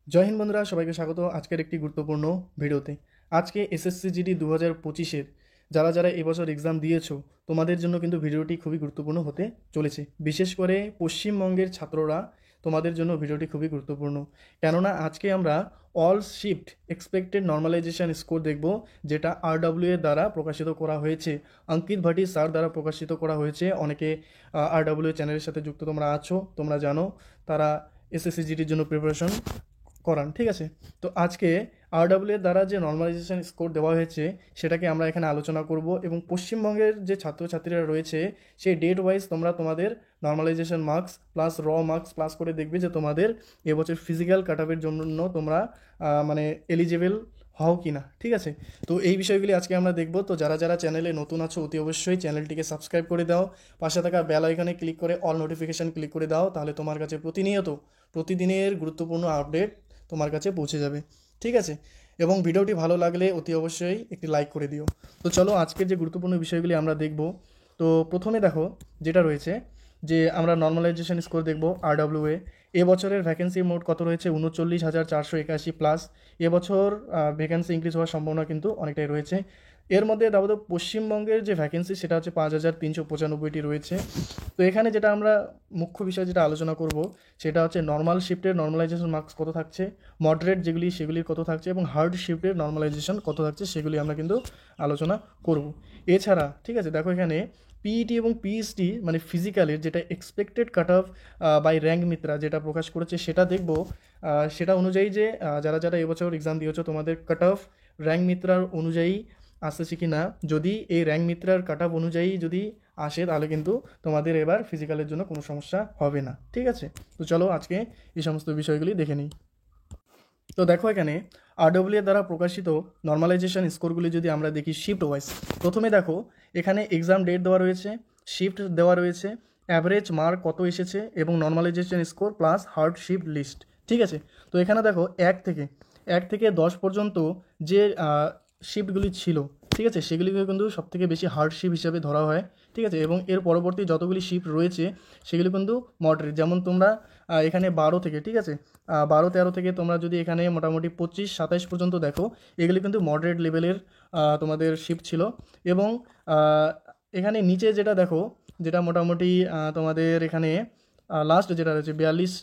জয় হিন্দ বন্ধুরা, সবাইকে স্বাগত আজকের একটি গুরুত্বপূর্ণ ভিডিওতে। আজকে এসএসসি জিডি 2025-এর যারা যারা এবছর এক্সাম দিয়েছো তোমাদের জন্য কিন্তু ভিডিওটি খুবই গুরুত্বপূর্ণ হতে চলেছে। বিশেষ করে পশ্চিমবঙ্গের ছাত্ররা তোমাদের জন্য ভিডিওটি খুবই গুরুত্বপূর্ণ, কেননা আজকে আমরা all shift expected normalisation score দেখব, যেটা আরডব্লিউ এর দ্বারা প্রকাশিত করা হয়েছে, অঙ্কিত ভাটি স্যার দ্বারা প্রকাশিত করা হয়েছে। অনেকে আরডব্লিউ চ্যানেলের সাথে যুক্ত তোমরা আছো, তোমরা জানো তারা এসএসসি জিডির জন্য প্রিপারেশন করান, ঠিক আছে। তো আজকে আরডব্লিউ এর দ্বারা যে নর্মালাইজেশন স্কোর দেওয়া হয়েছে সেটাকে আমরা এখানে আলোচনা করব, এবং পশ্চিমবঙ্গের যে ছাত্রছাত্রীরা রয়েছে সেই ডেট ওয়াইজ তোমরা তোমাদের নর্মালাইজেশন মার্কস প্লাস র মার্কস প্লাস করে দেখবে যে তোমাদের এবছর ফিজিক্যাল কাট আপের জন্য তোমরা মানে এলিজেবল হও কি না, ঠিক আছে। তো এই বিষয়গুলি আজকে আমরা দেখব। তো যারা যারা চ্যানেলে নতুন আছো অতি অবশ্যই চ্যানেলটিকে সাবস্ক্রাইব করে দাও, পাশে থাকা বেল আইকনে ক্লিক করে অল নোটিফিকেশান ক্লিক করে দাও, তাহলে তোমার কাছে প্রতিনিয়ত প্রতিদিনের গুরুত্বপূর্ণ আপডেট তোমার কাছে পৌঁছে যাবে, ঠিক আছে। এবং ভিডিওটি ভালো লাগলে অতি অবশ্যই একটি লাইক করে দিও। তো চলো আজকের যে গুরুত্বপূর্ণ বিষয়গুলি আমরা দেখব। তো প্রথমে দেখো যেটা রয়েছে, যে আমরা নর্মালাইজেশন স্কোর দেখব আরডব্লিউএ। এবছরের ভ্যাকেন্সি মোট কত রয়েছে? 39,481 প্লাস। এবছর ভ্যাকেন্সি ইনক্রিজ হওয়ার সম্ভাবনা কিন্তু অনেকটাই রয়েছে। এর মধ্যে দাবো পশ্চিমবঙ্গের যে ভ্যাকেন্সি সেটা হচ্ছে 5,395টি রয়েছে। তো এখানে যেটা আমরা মুখ্য বিষয় যেটা আলোচনা করব সেটা হচ্ছে নর্মাল শিফটের নর্মালাইজেশন মার্কস কত থাকছে, মডারেট যেগুলি সেগুলির কত থাকছে, এবং হার্ড শিফটের নর্মালাইজেশন কত থাকছে সেগুলি আমরা কিন্তু আলোচনা করব। এছাড়া ঠিক আছে, দেখো এখানে পিইটি এবং পিএইচডি মানে ফিজিক্যালের যেটা expected cut off by rank Mitra যেটা প্রকাশ করেছে সেটা দেখব। সেটা অনুযায়ী যে যারা যারা এবছর এক্সাম দিয়েছো তোমাদের কাট অফ র্যাঙ্ক মিত্রার অনুযায়ী আসতেছে কি না। যদি এই র্যাঙ্ক মিত্রার কাট অফ অনুযায়ী যদি আসে তাহলে কিন্তু তোমাদের এবার ফিজিক্যালের জন্য কোনো সমস্যা হবে না, ঠিক আছে। তো চলো আজকে এই সমস্ত বিষয়গুলি দেখে নিই। তো দেখো এখানে আরডব্লিউ এর দ্বারা প্রকাশিত নর্মালাইজেশন স্কোরগুলি যদি আমরা দেখি শিফট ওয়াইজ, প্রথমে দেখো এখানে এক্সাম ডেট দেওয়া রয়েছে, শিফট দেওয়া রয়েছে, অ্যাভারেজ মার্ক কত এসেছে, এবং normalisation score plus hard shift list, ঠিক আছে। তো এখানে দেখো এক থেকে 10 পর্যন্ত যে শিফটগুলি ছিল, ঠিক আছে, সেগুলিকে কিন্তু সবথেকে বেশি হার্ড শিফট হিসেবে ধরা হয়, ঠিক আছে। এবং এর পরবর্তী যতগুলি শিফট রয়েছে সেগুলি কিন্তু মডারেট, যেমন তোমরা এখানে 12 থেকে, ঠিক আছে, 12-13 থেকে তোমরা যদি এখানে মোটামুটি 25-27 পর্যন্ত দেখো, এগুলি কিন্তু মডারেট লেভেলের তোমাদের শিফট ছিল। এবং এখানে নিচে যেটা দেখো, যেটা মোটামুটি তোমাদের এখানে লাস্ট যেটা রয়েছে 42,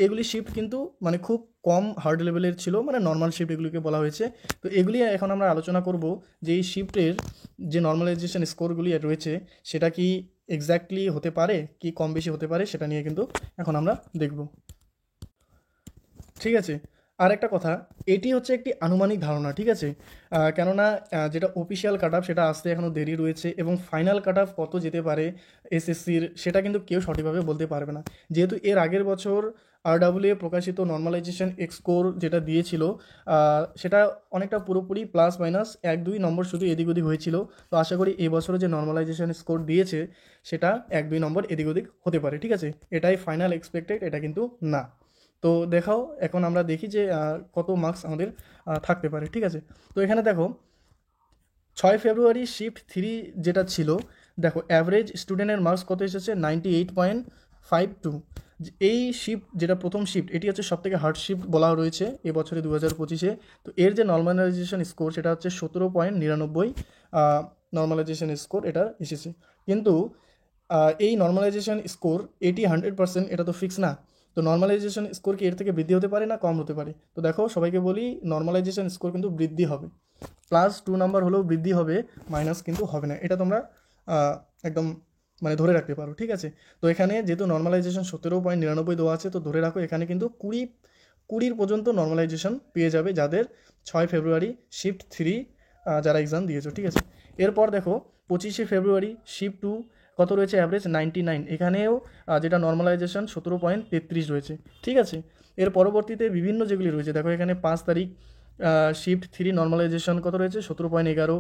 এগুলি শিফট কিন্তু মানে খুব কম হার্ড লেভেলের ছিল, মানে নর্মাল শিফট এগুলিকে বলা হয়েছে। তো এগুলি এখন আমরা আলোচনা করব যে এই শিফটের যে নর্মালাইজেশন স্কোরগুলি রয়েছে সেটা কি এক্স্যাক্টলি হতে পারে কি কম বেশি হতে পারে, সেটা নিয়ে কিন্তু এখন আমরা দেখব, ঠিক আছে। আর একটা কথা, এটি হচ্ছে একটি আনুমানিক ধারণা, ঠিক আছে। কেননা যেটা অফিসিয়াল কাট অফ সেটা আসতে এখনও দেরি রয়েছে, এবং ফাইনাল কাট অফ কত যেতে পারে এসএসসির সেটা কিন্তু কেউ সঠিকভাবে বলতে পারবে না। যেহেতু এর আগের বছর আরডব্লিউ প্রকাশিত নর্মালাইজেশন স্কোর যেটা দিয়েছিল সেটা অনেকটা পুরোপুরি প্লাস মাইনাস 1-2 নম্বর শুধু এদিক ওদিক হয়েছিল। তো আশা করি এই বছরে যে নর্মালাইজেশন স্কোর দিয়েছে সেটা 1-2 নম্বর এদিক ওদিক হতে পারে, ঠিক আছে। এটাই ফাইনাল এক্সপেক্টেড, এটা কিন্তু না। তো দেখাও এখন আমরা দেখি যে কত মার্কস আমাদের থাকতে পারে, ঠিক আছে। তো এখানে দেখো 6 ফেব্রুয়ারি শিফট 3 যেটা ছিল, দেখো অ্যাভারেজ স্টুডেন্টের মার্কস কত এসেছে 98.52। এই শিফট যেটা প্রথম শিফট এটি হচ্ছে সবথেকে হার্ড শিফট বলা রয়েছে এবছরে 2025-এ। তো এর যে নর্মালাইজেশন স্কোর সেটা হচ্ছে 17.99 নর্মালাইজেশন স্কোর এটা এসেছে। কিন্তু এই নর্মালাইজেশন স্কোর এটি 100% এটা তো ফিক্স না। তো নর্মালাইজেশন স্কোর কি এর থেকে বৃদ্ধি হতে পারে না কম হতে পারে? তো দেখো সবাইকে বলি নর্মালাইজেশন স্কোর কিন্তু বৃদ্ধি হবে, +2 নাম্বার হলেও বৃদ্ধি হবে, মাইনাস কিন্তু হবে না। এটা তোমরা একদম মানে ধরে রাখতে পারো, ঠিক আছে। তো এখানে যেহেতু নর্মালাইজেশন 17.99 দেওয়া আছে, তো ধরে রাখো এখানে কিন্তু 20 পর্যন্ত নর্মালাইজেশন পেয়ে যাবে যাদের 6 ফেব্রুয়ারি শিফট 3 যারা এক্সাম দিয়েছো, ঠিক আছে। এরপর দেখো 25 ফেব্রুয়ারি শিফট 2 কত রয়েছে অ্যাভারেজ 99, এখানেও যেটা নর্মালাইজেশন 17.33 রয়েছে, ঠিক আছে। এর পরবর্তীতে বিভিন্ন যেগুলি রয়েছে দেখো এখানে 5 তারিখ শিফট 3 নর্মালাইজেশন কত রয়েছে 17.11।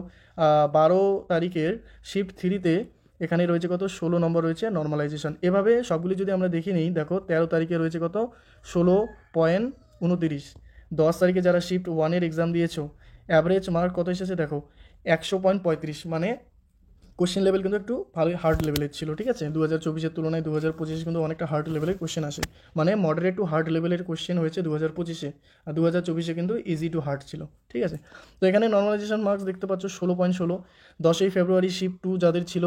12 তারিখের শিফট 3-তে এখানে রয়েছে কত 16 নম্বর রয়েছে নর্মালাইজেশন। এভাবে সবগুলি যদি আমরা দেখে নিই, দেখো 13 তারিখে রয়েছে কত 16.29। 10 তারিখে যারা শিফট 1-এর এক্সাম দিয়েছো অ্যাভারেজ মার্ক কত এসেছে দেখো 100.35, মানে কোশ্চেন লেভেল কিন্তু একটু ভালোই হার্ড লেভেলের ছিল, ঠিক আছে। 2024-এর তুলনায় 2025 কিন্তু অনেকটা হার্ড লেভেলের কোশ্চেন আসে, মানে মডারেট টু হার্ড লেভেলের কোশ্চেন হয়েছে 2025-এ, আর 2024-এ কিন্তু ইজি টু হার্ড ছিল, ঠিক আছে। তো এখানে নর্মালাইজেশন মার্কস দেখতে পাচ্ছ 16.16। 10ই ফেব্রুয়ারি শিফট 2 যাদের ছিল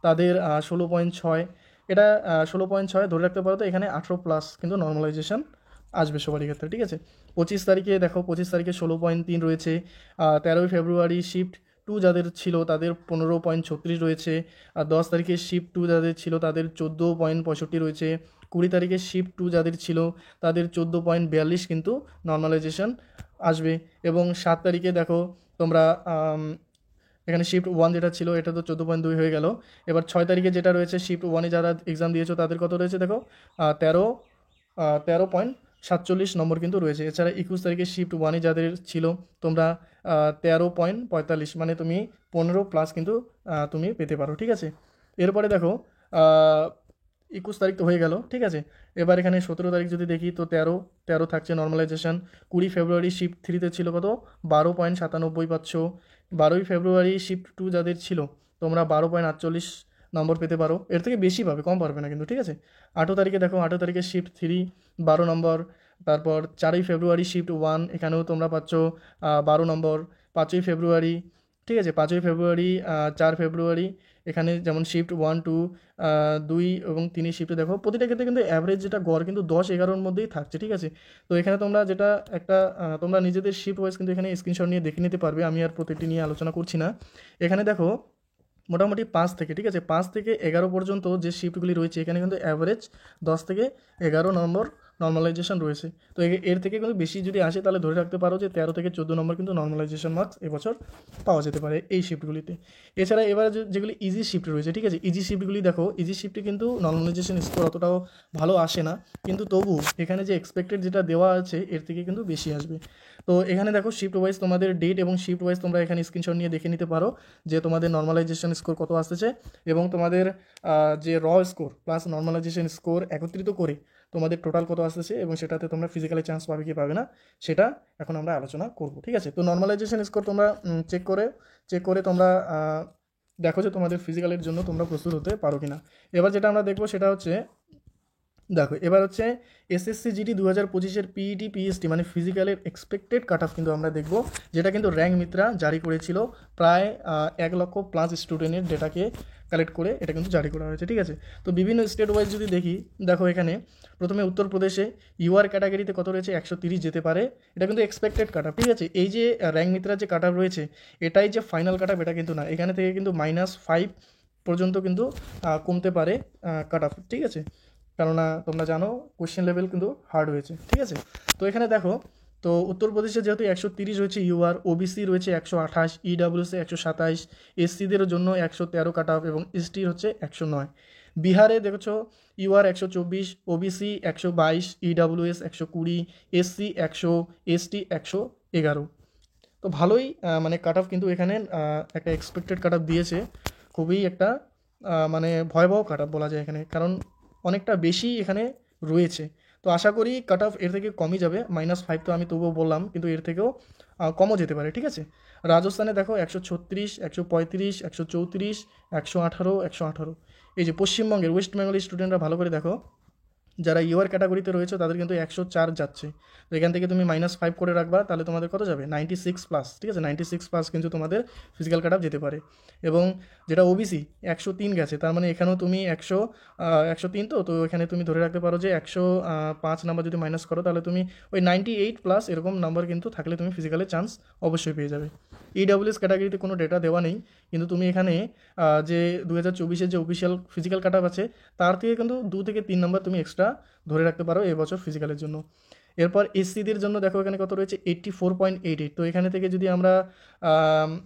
তাদের 16.6। এটা 16.6 ধরে রাখতে পারো। তো এখানে 18+ কিন্তু নর্মালাইজেশন আসবে সবারই ক্ষেত্রে, ঠিক আছে। 25 তারিখে দেখো, 25 তারিখে 16.3 রয়েছে। 13ই ফেব্রুয়ারি শিফট 2 যাদের ছিল তাদের 15.36 রয়েছে। আর 10 তারিখে শিফট 2 যাদের ছিল তাদের 14.65 রয়েছে। 20 তারিখে শিফট 2 যাদের ছিল তাদের 14.42 কিন্তু নর্মালাইজেশন আসবে। এবং 7 তারিখে দেখো তোমরা এখানে শিফট 1 যেটা ছিল এটা তো 14.2 হয়ে গেল। এবার 6 তারিখে যেটা রয়েছে শিফট 1-এ যারা এক্সাম দিয়েছো তাদের কত রয়েছে দেখো, 13.47 নম্বর কিন্তু রয়েছে। এছাড়া 21 তারিখে শিফট 1-এ যাদের ছিল তোমরা 13.45, মানে তুমি 15+ কিন্তু তুমি পেতে পারো, ঠিক আছে। এরপরে দেখো 21 তারিখ তো হয়ে গেল, ঠিক আছে। এবার এখানে 17 তারিখ যদি দেখি তো 13 থাকছে নর্মালাইজেশন। 20 ফেব্রুয়ারি শিফট 3-তে ছিল কত, 12.97 পাচ্ছ। 12ই ফেব্রুয়ারি শিফট 2 যাদের ছিল তোমরা 12.48 নম্বর পেতে পারো। এর থেকে বেশি পাবে, কম পারবে না কিন্তু, ঠিক আছে। 8 তারিখে দেখো, 8 তারিখে শিফট 3 12 নম্বর। তারপর 4ই ফেব্রুয়ারি শিফট 1, এখানেও তোমরা পাচ্ছ 12 নম্বর। 5ই ফেব্রুয়ারি, ঠিক আছে, 5ই ফেব্রুয়ারি 4 ফেব্রুয়ারি এখানে যেমন শিফট 1 2 2 এবং 3 শিফটে দেখো প্রতিটা ক্ষেত্রে কিন্তু অ্যাভারেজ যেটা গড় কিন্তু 10-11-র মধ্যেই থাকছে, ঠিক আছে। তো এখানে তোমরা যেটা একটা তোমরা নিজেদের শিফট ওয়াইজ কিন্তু এখানে স্ক্রিনশট নিয়ে দেখে নিতে পারবে, আমি আর প্রতিটি নিয়ে আলোচনা করছি না। এখানে দেখো মোটামুটি 5 থেকে, ঠিক আছে, 5 থেকে 11 পর্যন্ত যে শিফটগুলি রয়েছে এখানে কিন্তু অ্যাভারেজ 10 থেকে 11 নম্বর নর্মালাইজেশন রয়েছে। তো এর থেকে কিন্তু বেশি যদি আসে তাহলে ধরে রাখতে পারো যে 13 থেকে 14 নম্বর কিন্তু নর্মালাইজেশন মার্কস এবছর পাওয়া যেতে পারে এই শিফটগুলিতে। এছাড়া এবার যেগুলি ইজি শিফট রয়েছে, ঠিক আছে, ইজি শিফটগুলি দেখো, ইজি শিফটে কিন্তু নর্মালাইজেশন স্কোর অতটাও ভালো আসে না, কিন্তু তবু এখানে যে এক্সপেক্টেড যেটা দেওয়া আছে এর থেকে কিন্তু বেশি আসবে। তো এখানে দেখো শিফট ওয়াইজ তোমাদের ডেট এবং শিফট ওয়াইজ তোমরা এখানে স্ক্রিনশট নিয়ে দেখে নিতে পারো যে তোমাদের নর্মালাইজেশন স্কোর কত আসতেছে, এবং তোমাদের যে স্কোর প্লাস নর্মালাইজেশন স্কোর একত্রিত করে তোমাদের টোটাল কত আসতেছে, এবং সেটাতে তোমরা ফিজিক্যালি চান্স পাবে কি পাবে না সেটা এখন আমরা আলোচনা করব, ঠিক আছে। তো নর্মালাইজেশন স্কোর তোমরা চেক করে তোমরা দেখো যে তোমাদের ফিজিক্যালের জন্য তোমরা প্রস্তুত হতে পারো কিনা। এবার যেটা আমরা দেখবো সেটা হচ্ছে, দেখো এবার হচ্ছে এসএসসি জিডি 2025-এর পিইটি পিএসটি মানে ফিজিক্যালের এক্সপেক্টেড কাট অফ কিন্তু আমরা দেখব, যেটা কিন্তু র্যাঙ্ক মিত্রা জারি করেছিল প্রায় 1 লক্ষ প্লাস স্টুডেন্টের ডেটাকে কালেক্ট করে এটা কিন্তু জারি করা হয়েছে, ঠিক আছে। তো বিভিন্ন স্টেট ওয়াইজ যদি দেখি, দেখো এখানে প্রথমে উত্তরপ্রদেশে ইউআর ক্যাটাগরিতে কত রয়েছে, 130 যেতে পারে, এটা কিন্তু এক্সপেক্টেড কাট অফ, ঠিক আছে। এই যে র্যাঙ্ক মিত্রার যে কাট অফ রয়েছে এটাই যে ফাইনাল কাট অফ এটা কিন্তু না, এখানে থেকে কিন্তু -5 পর্যন্ত কিন্তু কমতে পারে কাট অফ, ঠিক আছে। কেননা তোমরা জানো কোশ্চেন লেভেল কিন্তু হার্ড হয়েছে, ঠিক আছে। তো এখানে দেখো, তো উত্তরপ্রদেশে যেহেতু 130 রয়েছে ইউআর, ওবিসি রয়েছে 128, ইডাব্লিউসি 127, এসসিদের জন্য 113 কাট অফ এবং এসটির হচ্ছে 109। বিহারে দেখছো UR 124, OBC 122, EWS 120, SC 100, ST 111। তো ভালোই মানে কাট অফ কিন্তু এখানে একটা এক্সপেক্টেড কাট অফ দিয়েছে, খুবই একটা মানে ভয়াবহ কাট অফ বলা যায় এখানে, কারণ অনেকটা বেশি এখানে রয়েছে। তো আশা করি কাট অফ এর থেকে কমই যাবে, -5 তো আমি তবুও বললাম, কিন্তু এর থেকেও কমও যেতে পারে, ঠিক আছে। রাজস্থানে দেখো 136, 135, 134, 118, 118। এই যে পশ্চিমবঙ্গের ওয়েস্ট বেঙ্গলের স্টুডেন্টরা ভালো করে দেখো, যারা ইউআর ক্যাটাগরিতে রয়েছে তাদের কিন্তু 104 যাচ্ছে। তো এখান থেকে তুমি -5 করে রাখবা, তাহলে তোমাদের কত যাবে, 96+, ঠিক আছে, 96+ কিন্তু তোমাদের ফিজিক্যাল কাট অফ যেতে পারে। এবং যেটা ওবিসি 103 গেছে, তার মানে এখানেও তুমি 103, তো এখানে তুমি ধরে রাখতে পারো যে 105 নাম্বার যদি মাইনাস করো তাহলে তুমি ওই 98+ এরকম নাম্বার কিন্তু থাকলে তুমি ফিজিক্যালের চান্স অবশ্যই পেয়ে যাবে। ইডাব্লিউএস ক্যাটাগরিতে কোনো ডেটা দেওয়া নেই, কিন্তু তুমি এখানে যে 2024-এর যে অফিসিয়াল ফিজিক্যাল কাট অফ আছে তার থেকে কিন্তু 2 থেকে 3 নাম্বার তুমি এক্সট্রা ধরে রাখতে পারো এবছর ফিজিক্যালের জন্য। এরপর এসসিদের জন্য দেখো এখানে কত রয়েছে, 84.88। তো এখানে থেকে যদি আমরা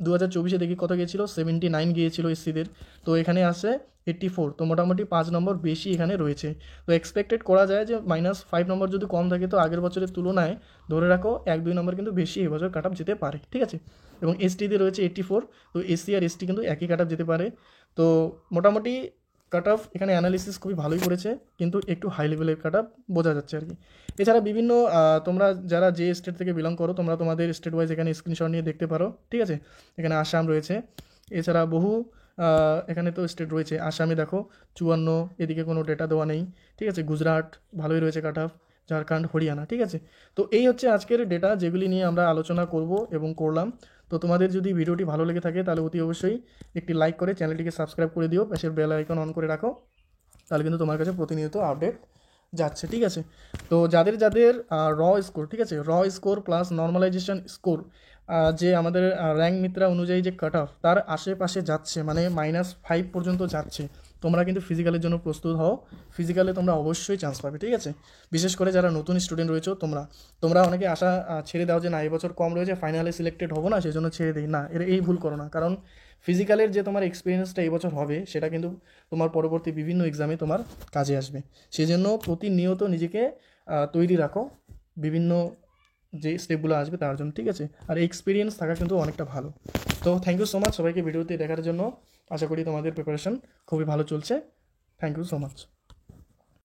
2024-এ দেখি কত গিয়েছিল, 79 গিয়েছিল এসসিদের, তো এখানে আসে 84, তো মোটামুটি 5 নম্বর বেশি এখানে রয়েছে। তো এক্সপেক্টেড করা যায় যে -5 নম্বর যদি কম থাকে তো আগের বছরের তুলনায় ধরে রাখো 1-2 নম্বর কিন্তু বেশি এবছর কাট অফ যেতে পারে, ঠিক আছে। এবং এসটিতে রয়েছে 84, তো এসসি আর এসটি কিন্তু একই কাট অফ যেতে পারে। তো মোটামুটি কাট অফ এখানে অ্যানালিসিস খুবই ভালোই করেছে, কিন্তু একটু হাই লেভেলের কাট অফ বোঝা যাচ্ছে আর কি। এছাড়া বিভিন্ন তোমরা যারা যে স্টেট থেকে বিলং করো তোমরা তোমাদের স্টেট ওয়াইজ এখানে স্ক্রিনশট নিয়ে দেখতে পারো, ঠিক আছে। এখানে আসাম রয়েছে, এছাড়া বহু এখানে তো স্টেট রয়েছে, আসামে দেখো 54, এদিকে কোনো ডেটা দেওয়া নেই, ঠিক আছে। গুজরাট ভালোই রয়েছে কাট অফ, ঝাড়খণ্ড, হরিয়ানা, ঠিক আছে। তো এই হচ্ছে আজকের ডেটা যেগুলি নিয়ে আমরা আলোচনা করব এবং করলাম। তো তোমাদের যদি ভিডিওটি ভালো লেগে থাকে তাহলে অতি অবশ্যই একটি লাইক করে চ্যানেলটিকে সাবস্ক্রাইব করে দিও, পাশের বেল আইকন অন করে রাখো, তাহলে কিন্তু তোমার কাছে প্রতিনিয়ত আপডেট যাচ্ছে, ঠিক আছে। তো যাদের যাদের র স্কোর, ঠিক আছে, র স্কোর প্লাস নর্মালাইজেশন স্কোর, যে আমাদের র্যাঙ্ক মিত্রা অনুযায়ী যে কাট অফ তার আশেপাশে যাচ্ছে, মানে -5 পর্যন্ত যাচ্ছে, তোমরা কিন্তু ফিজিক্যালের জন্য প্রস্তুত হও। ফিজিক্যালে তোমরা অবশ্যই চান্স পাবে, ঠিক আছে। বিশেষ করে যারা নতুন স্টুডেন্ট রয়েছে তোমরা অনেকে আশা ছেড়ে দাও যে না এবছর কম রয়েছে, ফাইনালে সিলেক্টেড হবো না, সেই জন্য ছেড়ে দিই না, এই ভুল করো না। কারণ ফিজিক্যালের যে তোমার এক্সপিরিয়েন্সটা এই বছর হবে সেটা কিন্তু তোমার পরবর্তী বিভিন্ন এক্সামে তোমার কাজে আসবে। সেই জন্য প্রতিনিয়ত নিজেকে তৈরি রাখো বিভিন্ন যে স্টেপগুলো আসবে তার জন্য, ঠিক আছে। আর এক্সপিরিয়েন্স থাকা কিন্তু অনেকটা ভালো। তো থ্যাংক ইউ সো মাচ সবাইকে ভিডিওতে দেখার জন্য। আশা করি তোমাদের প্রিপারেশন খুবই ভালো চলছে। Thank you so much.